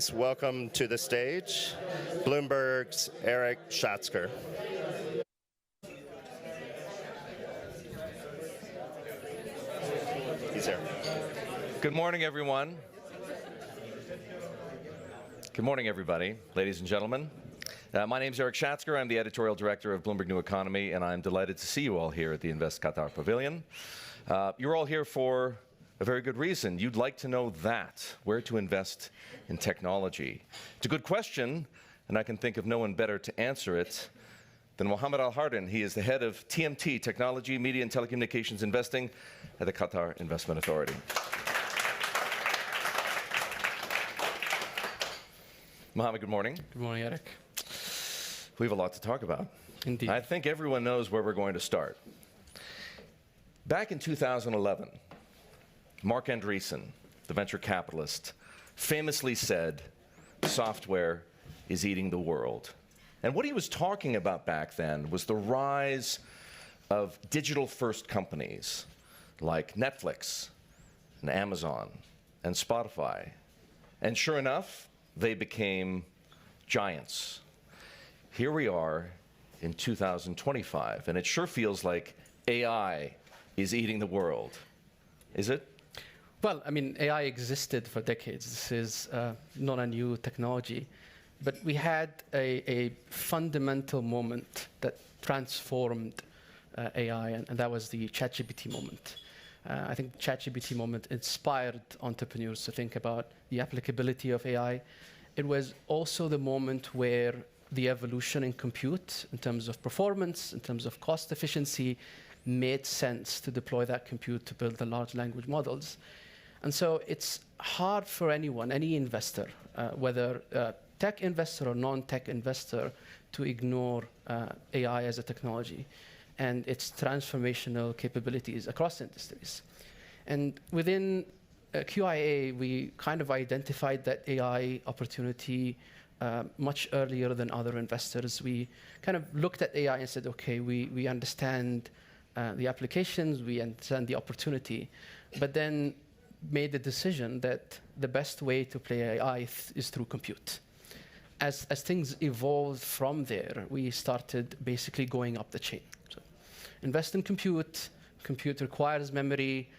please welcome to the stage Bloomberg's Erik Schatzker. He's here. Good morning, everyone. Good morning, everybody, ladies and gentlemen. My name is Erik Schatzker. I'm the editorial director of Bloomberg New Economy, and I'm delighted to see you all here at the Invest Qatar Pavilion. You're all here for a very good reason. You'd like to know where to invest in technology. It's a good question, and I can think of no one better to answer it than Mohammad Al-Hardan. He is the head of TMT, Technology, Media and Telecommunications Investing at the Qatar Investment Authority. Mohammad, good morning. Good morning, Erik. We have a lot to talk about. Indeed. I think everyone knows where we're going to start. Back in 2011, Mark Andreessen, the venture capitalist, famously said, "Software is eating the world." And what he was talking about back then was the rise of digital-first companies like Netflix and Amazon and Spotify. And sure enough, they became giants. Here we are in 2025, and it sure feels like AI is eating the world. Is it? Well, I mean, AI existed for decades. This is not a new technology. But we had a fundamental moment that transformed AI, and that was the ChatGPT moment. I think the ChatGPT moment inspired entrepreneurs to think about the applicability of AI. It was also the moment where the evolution in compute, in terms of performance, in terms of cost efficiency, made sense to deploy that compute to build the large language models. And so it's hard for anyone, any investor, whether a tech investor or non-tech investor, to ignore AI as a technology and its transformational capabilities across industries. And within QIA, we kind of identified that AI opportunity much earlier than other investors. We kind of looked at AI and said, okay, we understand the applications, we understand the opportunity, but then made the decision that the best way to play AI is through compute. As things evolved from there, we started basically going up the chain. So invest in compute. Compute requires memory.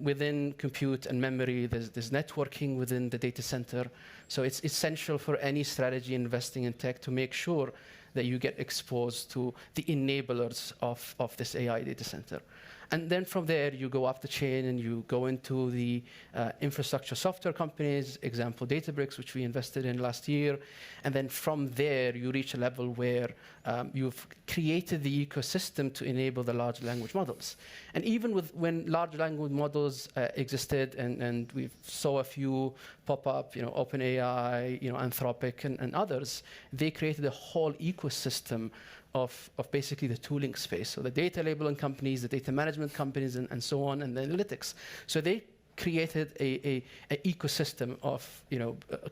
Within compute and memory, there's networking within the data center. So it's essential for any strategy investing in tech to make sure that you get exposed to the enablers of this AI data center. And then from there, you go up the chain and you go into the infrastructure software companies, example Databricks, which we invested in last year. And then from there, you reach a level where you've created the ecosystem to enable the large language models. And even when large language models existed, and we saw a few pop up, OpenAI, Anthropic, and others, they created a whole ecosystem of basically the tooling space. So the data labeling companies, the data management companies, and so on, and the analytics. So they created an ecosystem of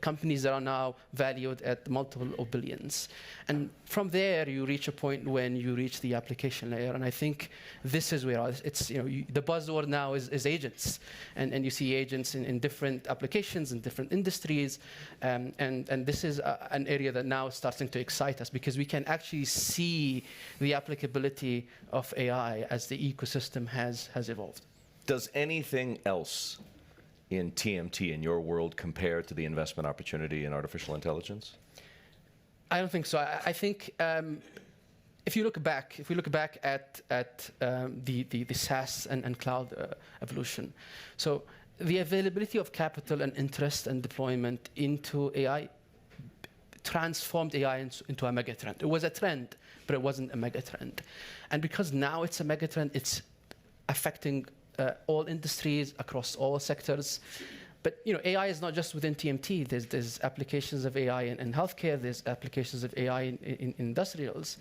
companies that are now valued at multiple of billions. And from there, you reach a point when you reach the application layer. And I think this is where it's, the buzzword now is agents. And you see agents in different applications, in different industries. And this is an area that now is starting to excite us because we can actually see the applicability of AI as the ecosystem has evolved. Does anything else in TMT in your world compare to the investment opportunity in artificial intelligence? I don't think so. I think if we look back at the SaaS and cloud evolution, so the availability of capital and interest and deployment into AI transformed AI into a megatrend. It was a trend, but it wasn't a megatrend. And because now it's a megatrend, it's affecting all industries across all sectors. But AI is not just within TMT. There's applications of AI in healthcare. There's applications of AI in industrials.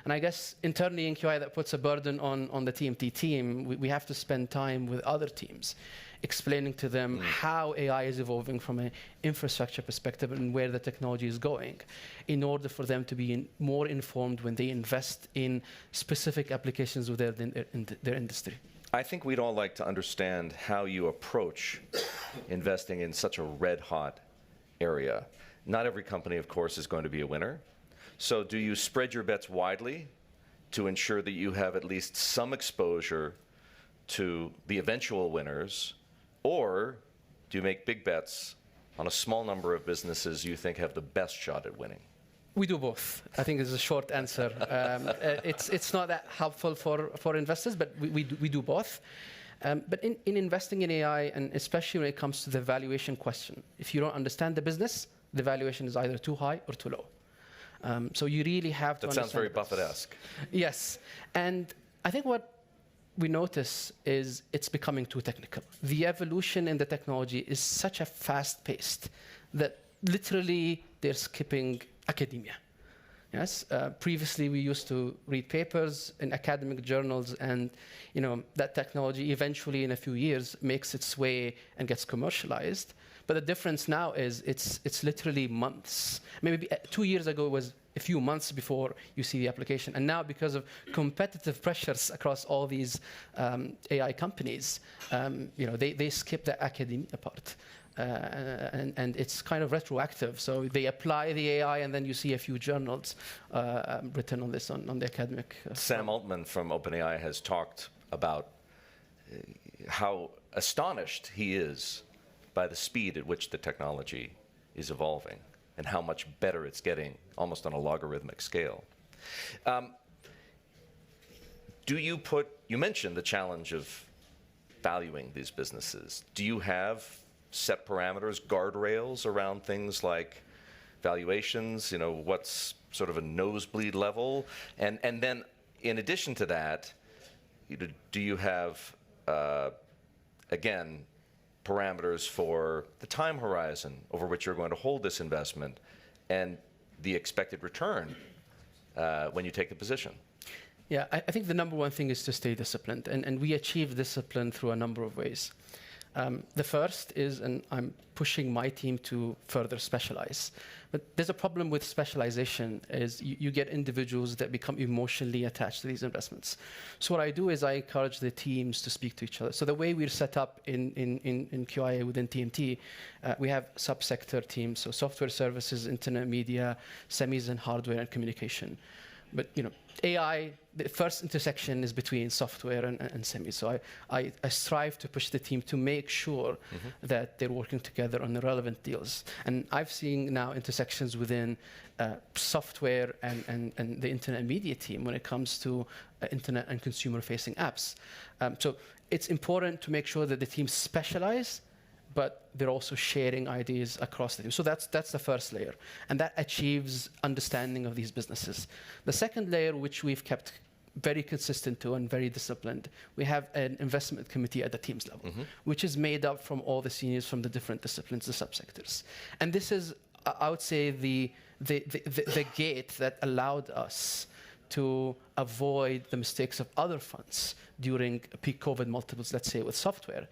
And I guess internally in QIA, that puts a burden on the TMT team. We have to spend time with other teams, explaining to them how AI is evolving from an infrastructure perspective and where the technology is going, in order for them to be more informed when they invest in specific applications within their industry. I think we'd all like to understand how you approach investing in such a red-hot area. Not every company, of course, is going to be a winner. So do you spread your bets widely to ensure that you have at least some exposure to the eventual winners, or do you make big bets on a small number of businesses you think have the best shot at winning? We do both. I think is a short answer. It's not that helpful for investors, but we do both. But in investing in AI, and especially when it comes to the valuation question, if you don't understand the business, the valuation is either too high or too low. So you really have to understand. That sounds very Buffett-esque. Yes. And I think what we notice is it's becoming too technical. The evolution in the technology is such a fast-paced that literally they're skipping academia. Yes. Previously, we used to read papers in academic journals, and that technology eventually, in a few years, makes its way and gets commercialized. But the difference now is it's literally months. Maybe 2 years ago, it was a few months before you see the application. And now, because of competitive pressures across all these AI companies, they skip the academia part. And it's kind of retroactive. So they apply the AI, and then you see a few journals written on this on the academic. Sam Altman from OpenAI has talked about how astonished he is by the speed at which the technology is evolving and how much better it's getting, almost on a logarithmic scale. You mentioned the challenge of valuing these businesses. Do you have set parameters, guardrails around things like valuations? What's sort of a nosebleed level? And then, in addition to that, do you have, again, parameters for the time horizon over which you're going to hold this investment and the expected return when you take the position? Yeah, I think the number one thing is to stay disciplined, and we achieve discipline through a number of ways. The first is, and I'm pushing my team to further specialize, but there's a problem with specialization, is you get individuals that become emotionally attached to these investments. So what I do is I encourage the teams to speak to each other. So the way we're set up in QIA within TMT, we have subsector teams, so software services, internet media, semis and hardware and communication. But AI, the first intersection is between software and semis. So I strive to push the team to make sure that they're working together on the relevant deals. And I've seen now intersections within software and the internet media team when it comes to internet and consumer-facing apps. So it's important to make sure that the teams specialize, but they're also sharing ideas across the team. So that's the first layer. And that achieves understanding of these businesses. The second layer, which we've kept very consistent to and very disciplined, we have an investment committee at the teams level, which is made up from all the seniors from the different disciplines, the subsectors. And this is, I would say, the gate that allowed us to avoid the mistakes of other funds during peak COVID multiples, let's say with software,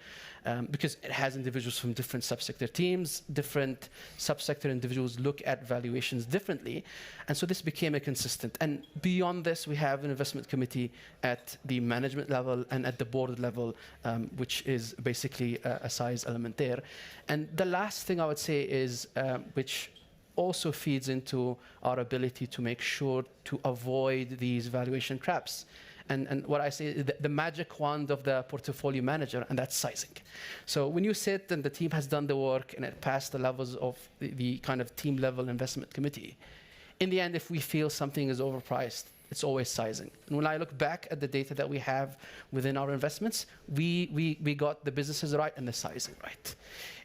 because it has individuals from different subsector teams, different subsector individuals look at valuations differently. And so this became a consistent. And beyond this, we have an investment committee at the management level and at the board level, which is basically a size element there. And the last thing I would say is, which also feeds into our ability to make sure to avoid these valuation traps. And what I say is the magic wand of the portfolio manager, and that's sizing. So when you sit and the team has done the work and it passed the levels of the kind of team level investment committee, in the end, if we feel something is overpriced, it's always sizing. And when I look back at the data that we have within our investments, we got the businesses right and the sizing right.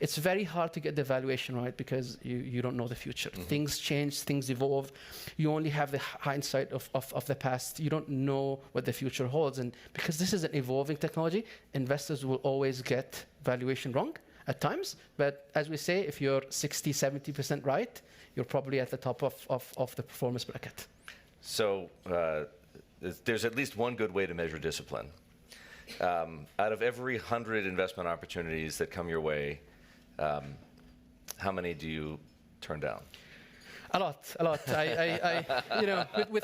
It's very hard to get the valuation right because you don't know the future. Things change, things evolve. You only have the hindsight of the past. You don't know what the future holds. And because this is an evolving technology, investors will always get valuation wrong at times. But as we say, if you're 60, 70% right, you're probably at the top of the performance bracket. So there's at least one good way to measure discipline. Out of every 100 investment opportunities that come your way, how many do you turn down? A lot.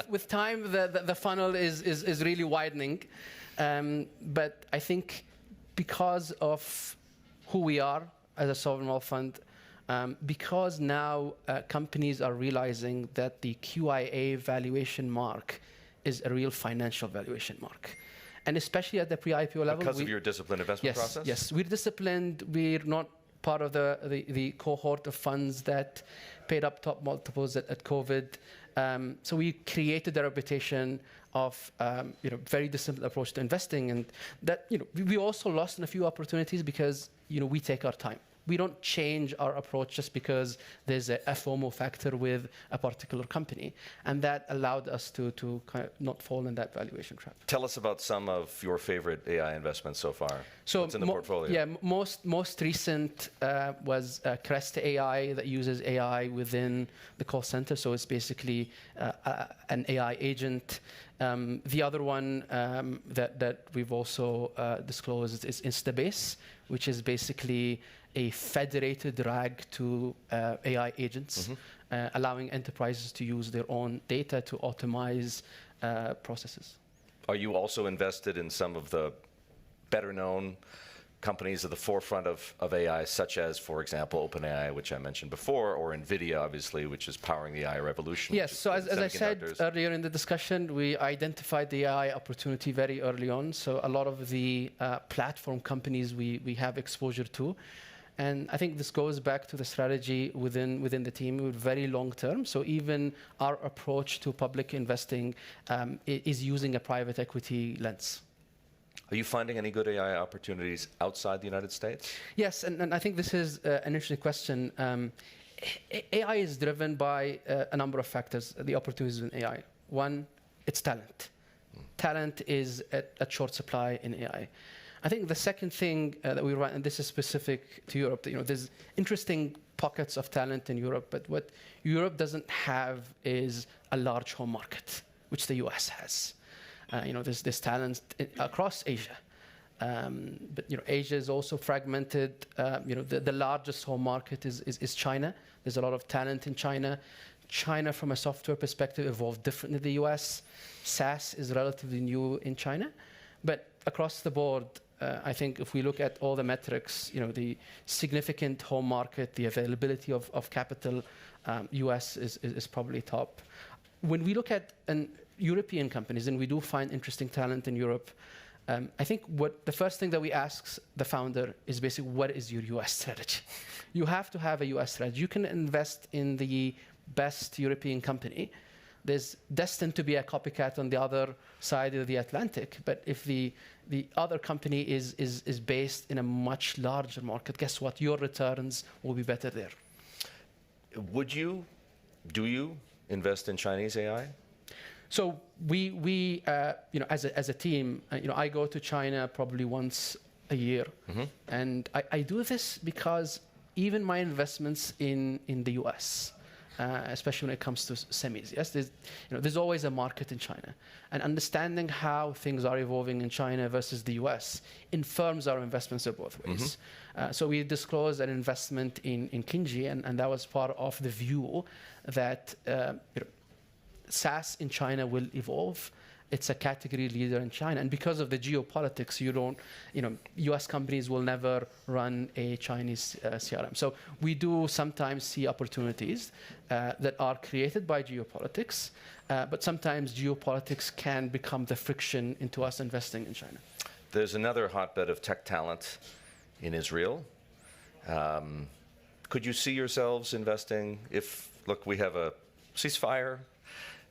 With time, the funnel is really widening. But I think because of who we are as a sovereign wealth fund, because now companies are realizing that the QIA valuation mark is a real financial valuation mark. And especially at the pre-IPO level. Because of your disciplined investment process? Yes, we're disciplined. We're not part of the cohort of funds that paid up top multiples at COVID. So we created a reputation of very disciplined approach to investing, and that we also lost in a few opportunities because we take our time. We don't change our approach just because there's a FOMO factor with a particular company, and that allowed us to kind of not fall in that valuation trap. Tell us about some of your favorite AI investments so far. So what's in the portfolio? Yeah, most recent was Crest AI that uses AI within the call center. So it's basically an AI agent. The other one that we've also disclosed is Instabase, which is basically a federated RAG to AI agents, allowing enterprises to use their own data to optimize processes. Are you also invested in some of the better-known companies at the forefront of AI, such as, for example, OpenAI, which I mentioned before, or NVIDIA, obviously, which is powering the AI revolution? Yes, so as I said earlier in the discussion, we identified the AI opportunity very early on. So a lot of the platform companies we have exposure to. And I think this goes back to the strategy within the team. We're very long term. So even our approach to public investing is using a private equity lens. Are you finding any good AI opportunities outside the United States? Yes, and I think this is an interesting question. AI is driven by a number of factors, the opportunities in AI. One, it's talent. Talent is at short supply in AI. I think the second thing that we run, and this is specific to Europe, there's interesting pockets of talent in Europe, but what Europe doesn't have is a large home market, which the US has. There's talent across Asia. But Asia is also fragmented. The largest home market is China. There's a lot of talent in China. China, from a software perspective, evolved differently than the US. SaaS is relatively new in China. But across the board, I think if we look at all the metrics, the significant home market, the availability of capital, US is probably top. When we look at European companies, and we do find interesting talent in Europe, I think the first thing that we ask the founder is basically, what is your US strategy? You have to have a US strategy. You can invest in the best European company. There's destined to be a copycat on the other side of the Atlantic. But if the other company is based in a much larger market, guess what? Your returns will be better there. Do you invest in Chinese AI? So we as a team, I go to China probably once a year, and I do this because even my investments in the U.S., especially when it comes to semis, yes, there's always a market in China, and understanding how things are evolving in China versus the U.S. informs our investments in both ways. So we disclosed an investment in Kinji, and that was part of the view that SaaS in China will evolve. It's a category leader in China. And because of the geopolitics, US companies will never run a Chinese CRM. So we do sometimes see opportunities that are created by geopolitics, but sometimes geopolitics can become the friction into us investing in China. There's another hotbed of tech talent in Israel. Could you see yourselves investing look, we have a ceasefire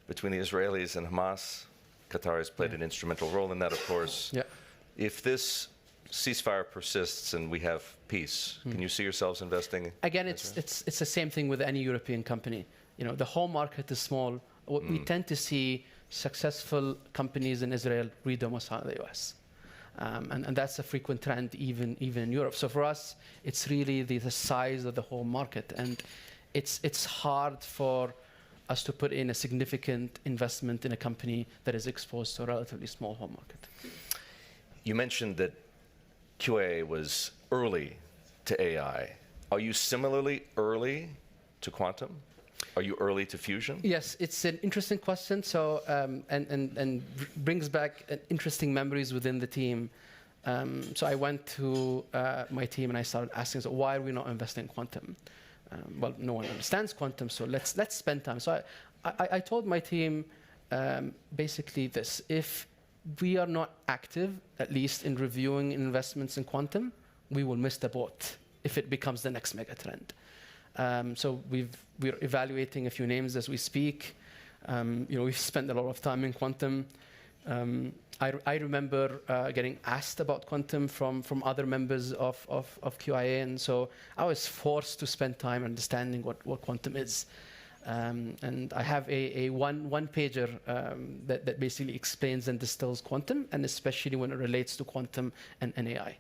between the Israelis and Hamas. Qatar has played an instrumental role in that, of course. Yeah. If this ceasefire persists and we have peace, can you see yourselves investing? Again, it's the same thing with any European company. The home market is small. We tend to see successful companies in Israel redomicile the US. And that's a frequent trend even in Europe. So for us, it's really the size of the home market. And it's hard for us to put in a significant investment in a company that is exposed to a relatively small home market. You mentioned that QIA was early to AI. Are you similarly early to quantum? Are you early to fusion? Yes, it's an interesting question. So and brings back interesting memories within the team. So I went to my team and I started asking, so why are we not investing in quantum? well, no one understands quantum, so let's spend time. So I told my team basically this: if we are not active, at least in reviewing investments in quantum, we will miss the boat if it becomes the next mega trend. So we're evaluating a few names as we speak. We've spent a lot of time in quantum. I remember getting asked about quantum from other members of QIA, and so I was forced to spend time understanding what quantum is. And I have a one-pager that basically explains and distills quantum, and especially when it relates to quantum and AI.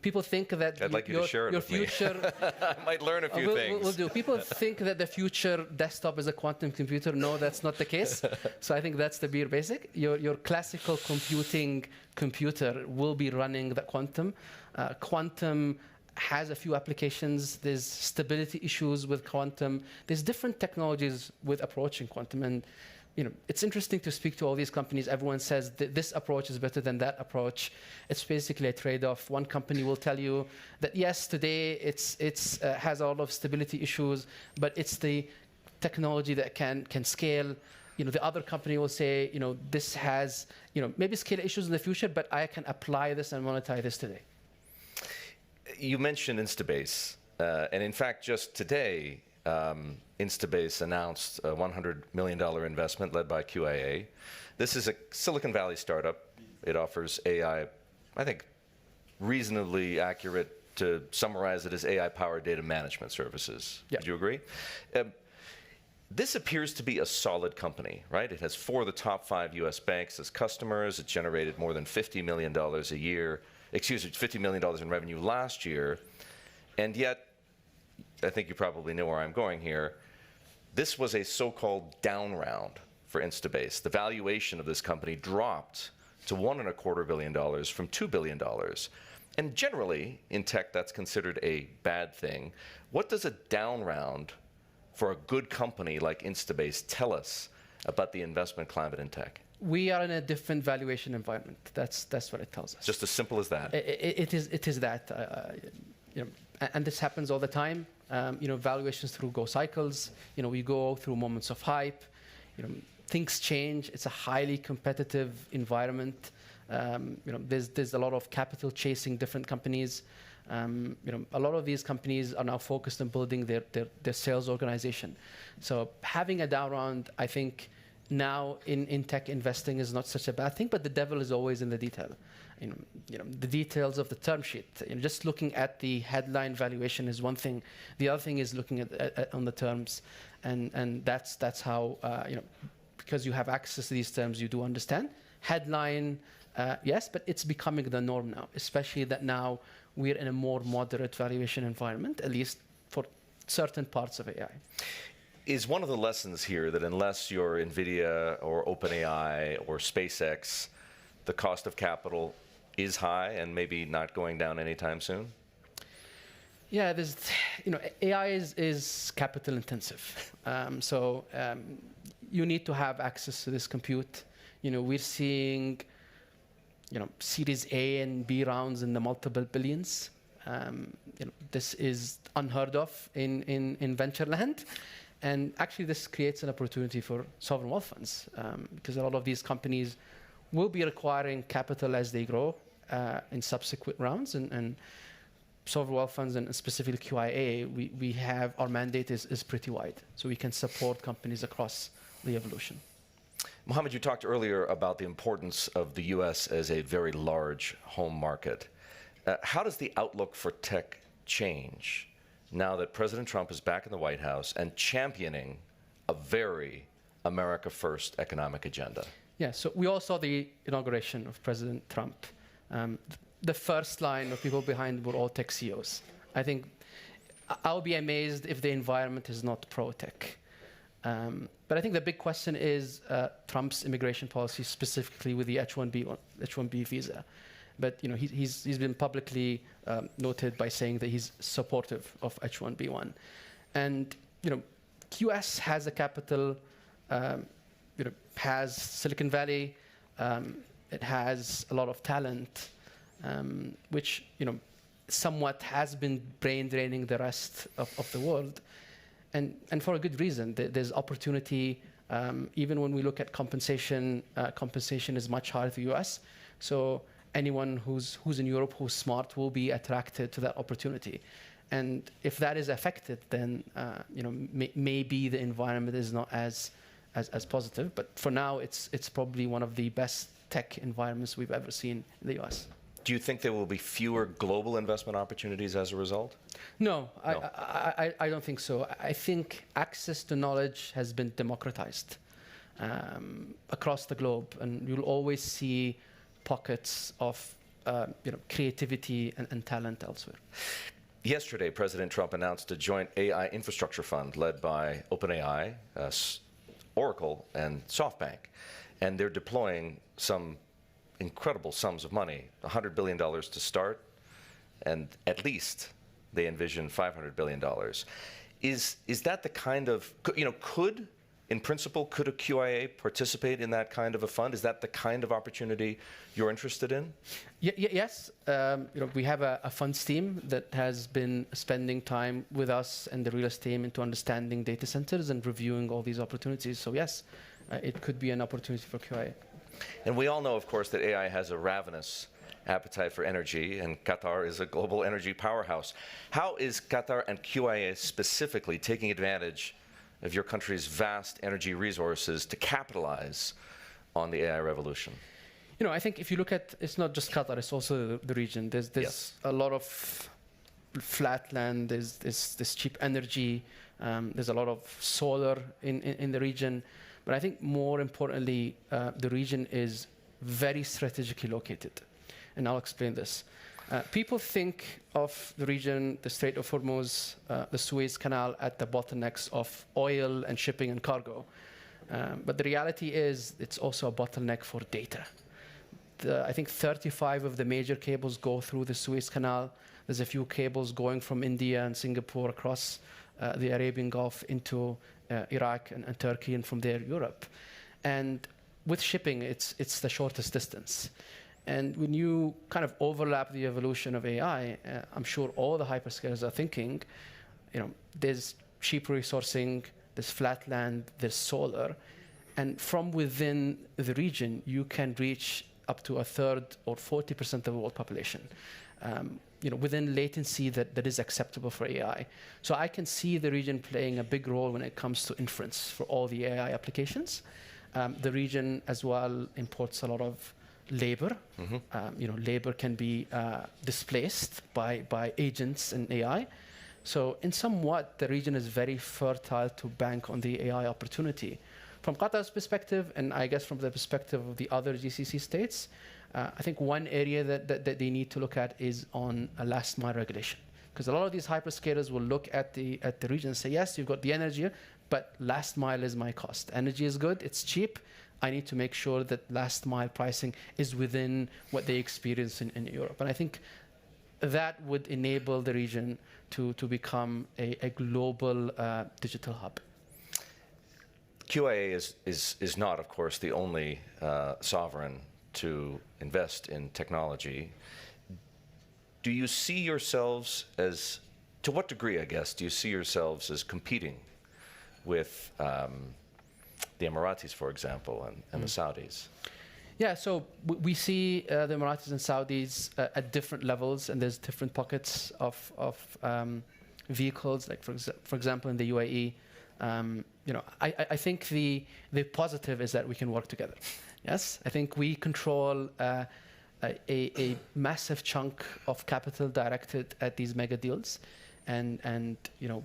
People think that I'd like you to share it with future. Me. I might learn a few things. We'll do. People think that the future desktop is a quantum computer. No, that's not the case. So I think that's the bare basic. Your classical computing computer will be running the quantum. Quantum has a few applications. There's stability issues with quantum. There's different technologies with approaching quantum. And it's interesting to speak to all these companies. Everyone says that this approach is better than that approach. It's basically a trade-off. One company will tell you that, yes, today it's has a lot of stability issues, but it's the technology that can scale. The other company will say, this has, maybe scale issues in the future, but I can apply this and monetize this today. You mentioned Instabase, and in fact, just today, Instabase announced a $100 million investment led by QIA. This is a Silicon Valley startup. It offers AI, I think, reasonably accurate to summarize it as AI-powered data management services. Yeah. Would you agree? This appears to be a solid company, right? It has 4 of the top 5 US banks as customers. It generated more than $50 million a year. $50 million in revenue last year, and yet, I think you probably know where I'm going here, this was a so-called down round for Instabase. The valuation of this company dropped to $1.25 billion from $2 billion. And generally, in tech, that's considered a bad thing. What does a down round for a good company like Instabase tell us about the investment climate in tech? We are in a different valuation environment. That's what it tells us. Just as simple as that. It is that. And this happens all the time. Valuations go cycles. We go through moments of hype. Things change. It's a highly competitive environment. There's a lot of capital chasing different companies. A lot of these companies are now focused on building their sales organization. So having a down round, I think, now in tech investing is not such a bad thing, but the devil is always in the detail. The details of the term sheet. Just looking at the headline valuation is one thing. The other thing is looking at on the terms, and that's how because you have access to these terms, you do understand. Headline, yes, but it's becoming the norm now, especially that now we're in a more moderate valuation environment, at least for certain parts of AI. Is one of the lessons here that unless you're NVIDIA or OpenAI or SpaceX, the cost of capital is high and maybe not going down anytime soon? Yeah, AI is capital intensive. So you need to have access to this compute. We're seeing, Series A and B rounds in the multiple billions. This is unheard of in venture land. And actually, this creates an opportunity for sovereign wealth funds because a lot of these companies will be requiring capital as they grow in subsequent rounds. And sovereign wealth funds, and specifically QIA, we have our mandate is pretty wide. So we can support companies across the evolution. Mohammad, you talked earlier about the importance of the US as a very large home market. How does the outlook for tech change now that President Trump is back in the White House and championing a very America First economic agenda? Yeah, so we all saw the inauguration of President Trump. The first line of people behind were all tech CEOs. I think I'll be amazed if the environment is not pro-tech. But I think the big question is Trump's immigration policy, specifically with the H-1B visa. But he's been publicly noted by saying that he's supportive of H-1B1. And QS has a capital, has Silicon Valley, it has a lot of talent, which somewhat has been brain draining the rest of the world. and for a good reason. There's opportunity. Even when we look at compensation, compensation is much higher in the US. So anyone who's in Europe who's smart will be attracted to that opportunity. And if that is affected, then maybe the environment is not as positive. But for now, it's probably one of the best tech environments we've ever seen in the US. Do you think there will be fewer global investment opportunities as a result? No. I don't think so. I think access to knowledge has been democratized across the globe, and you'll always see pockets of creativity and talent elsewhere. Yesterday, President Trump announced a joint AI infrastructure fund led by OpenAI, Oracle, and SoftBank, and they're deploying some incredible sums of money, $100 billion to start, and at least they envision $500 billion. Is that the kind of, in principle, could a QIA participate in that kind of a fund? Is that the kind of opportunity you're interested in? Yes. We have a funds team that has been spending time with us and the real estate team into understanding data centers and reviewing all these opportunities. So yes, it could be an opportunity for QIA. And we all know, of course, that AI has a ravenous appetite for energy, and Qatar is a global energy powerhouse. How is Qatar and QIA specifically taking advantage of your country's vast energy resources to capitalize on the AI revolution? I think if you look at, it's not just Qatar, it's also the region. There's Yes. a lot of flat land, there's cheap energy, there's a lot of solar in the region. But I think more importantly, the region is very strategically located. And I'll explain this. People think of the region, the Strait of Hormuz, the Suez Canal at the bottlenecks of oil and shipping and cargo. But the reality is it's also a bottleneck for data. I think 35 of the major cables go through the Suez Canal. There's a few cables going from India and Singapore across the Arabian Gulf into Iraq and Turkey, and from there Europe. And with shipping, it's the shortest distance. And when you kind of overlap the evolution of AI, I'm sure all the hyperscalers are thinking, there's cheap resourcing, there's flat land, there's solar, and from within the region, you can reach up to a third or 40% of the world population. Within latency that is acceptable for AI. So I can see the region playing a big role when it comes to inference for all the AI applications. The region as well imports a lot of labor. Labor can be displaced by agents and AI. So in somewhat, the region is very fertile to bank on the AI opportunity. From Qatar's perspective, and I guess from the perspective of the other GCC states, I think one area that they need to look at is on a last mile regulation. Because a lot of these hyperscalers will look at the region and say, yes, you've got the energy, but last mile is my cost. Energy is good, it's cheap. I need to make sure that last mile pricing is within what they experience in Europe. And I think that would enable the region to become a global digital hub. QIA is not, of course, the only sovereign to invest in technology. Do you see yourselves as, to what degree, I guess, do you see yourselves as competing with the Emiratis, for example, and the Saudis? Yeah, so we see the Emiratis and Saudis at different levels, and there's different pockets of vehicles. Like for example, in the UAE, I think the positive is that we can work together. Yes, I think we control a massive chunk of capital directed at these mega deals, and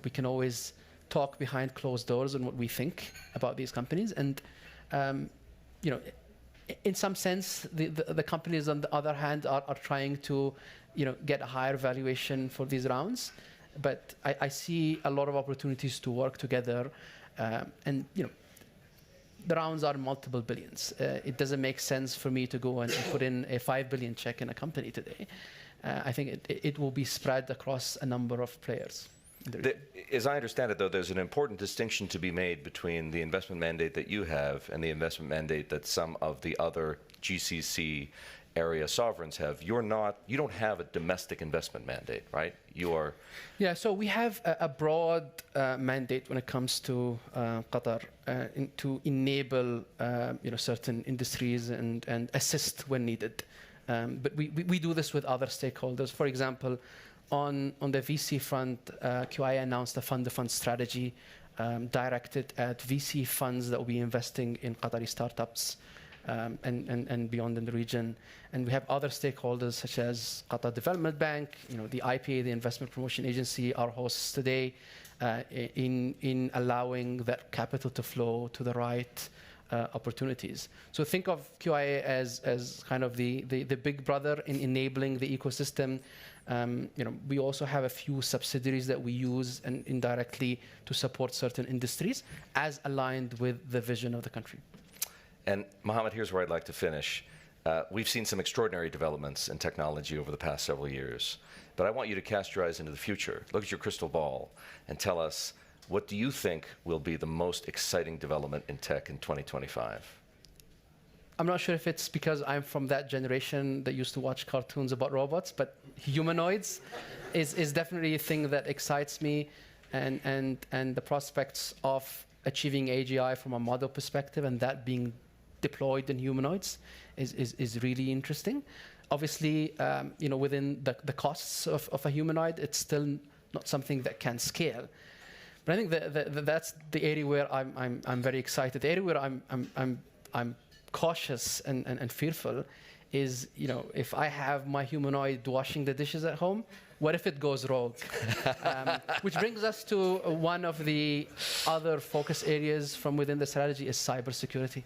we can always talk behind closed doors on what we think about these companies, and in some sense, the companies on the other hand are trying to get a higher valuation for these rounds, but I see a lot of opportunities to work together, and the rounds are multiple billions. It doesn't make sense for me to go and put in a 5 billion check in a company today. I think it will be spread across a number of players. As I understand it, though, there's an important distinction to be made between the investment mandate that you have and the investment mandate that some of the other GCC area sovereigns have. You don't have a domestic investment mandate, right? You are... Yeah, so we have a broad mandate when it comes to Qatar to enable certain industries and assist when needed. But we do this with other stakeholders. For example, on the VC front, QIA announced a fund-to-fund strategy directed at VC funds that will be investing in Qatari startups and beyond in the region. And we have other stakeholders such as Qatar Development Bank, the IPA, the Investment Promotion Agency, our hosts today, in allowing that capital to flow to the right opportunities. So think of QIA as kind of the big brother in enabling the ecosystem. We also have a few subsidiaries that we use and indirectly to support certain industries as aligned with the vision of the country. And Mohammad, here's where I'd like to finish. We've seen some extraordinary developments in technology over the past several years, but I want you to cast your eyes into the future. Look at your crystal ball and tell us, what do you think will be the most exciting development in tech in 2025? I'm not sure if it's because I'm from that generation that used to watch cartoons about robots, but humanoids is definitely a thing that excites me, and the prospects of achieving AGI from a model perspective and that being deployed in humanoids is really interesting. Obviously, within the costs of a humanoid, it's still not something that can scale. But I think that's the area where I'm very excited. The area where I'm cautious and fearful is, if I have my humanoid washing the dishes at home, what if it goes rogue? Which brings us to one of the other focus areas from within the strategy is cybersecurity.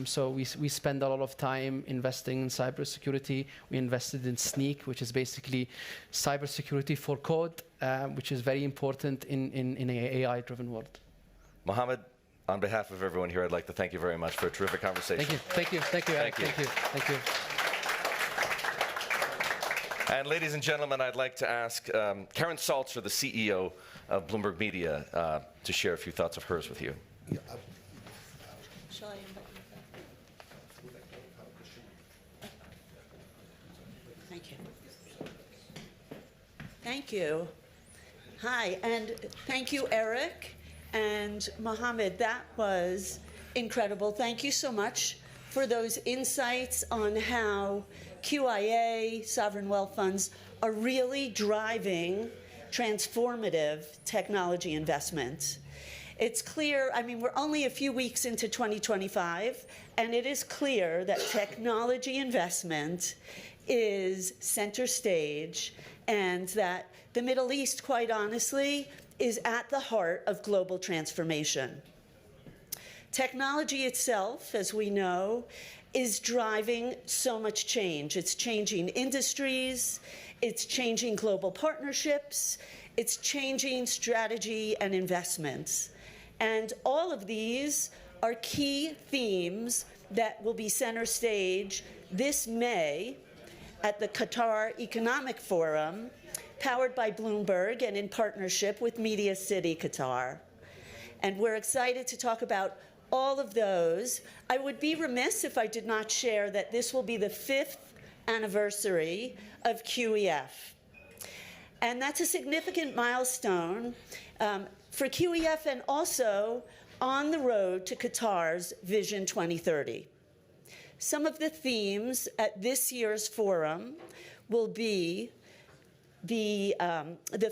So we spend a lot of time investing in cybersecurity. We invested in Sneak, which is basically cybersecurity for code, which is very important in an AI-driven world. Mohammad, on behalf of everyone here, I'd like to thank you very much for a terrific conversation. Thank you, Erik. Thank you. And ladies and gentlemen, I'd like to ask Karen Salzer, the CEO of Bloomberg Media, to share a few thoughts of hers with you. Shall I invite you? Thank you. Thank you. Hi, and thank you, Erik and Mohammad. That was incredible. Thank you so much for those insights on how QIA, sovereign wealth funds, are really driving transformative technology investments. It's clear, we're only a few weeks into 2025, and it is clear that technology investment is center stage, and that the Middle East, quite honestly, is at the heart of global transformation. Technology itself, as we know, is driving so much change. It's changing industries, it's changing global partnerships, it's changing strategy and investments. And all of these are key themes that will be center stage this May at the Qatar Economic Forum, powered by Bloomberg and in partnership with Media City Qatar. And we're excited to talk about all of those. I would be remiss if I did not share that this will be the 5th anniversary of QEF. And that's a significant milestone for QEF and also on the road to Qatar's Vision 2030. Some of the themes at this year's forum will be the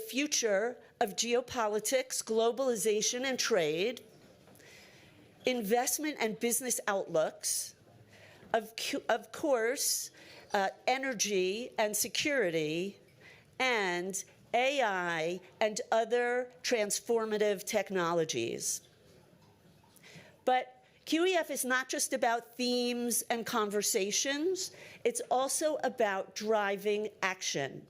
future of geopolitics, globalization and trade, investment and business outlooks, of course, energy and security, and AI and other transformative technologies. But QEF is not just about themes and conversations, it's also about driving action.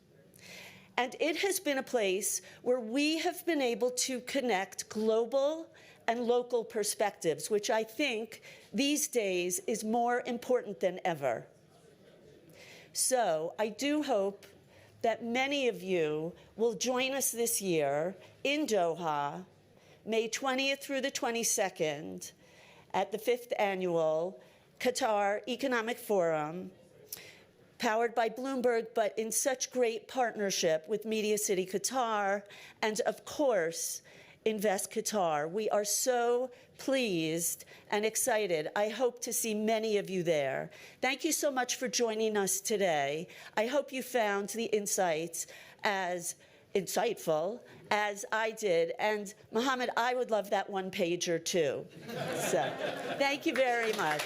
And it has been a place where we have been able to connect global and local perspectives, which I think these days is more important than ever. So I do hope that many of you will join us this year in Doha, May 20th through the 22nd, at the 5th annual Qatar Economic Forum, powered by Bloomberg, but in such great partnership with Media City Qatar and, of course, Invest Qatar. We are so pleased and excited. I hope to see many of you there. Thank you so much for joining us today. I hope you found the insights as insightful as I did. And Mohammad, I would love that one-pager too. So thank you very much.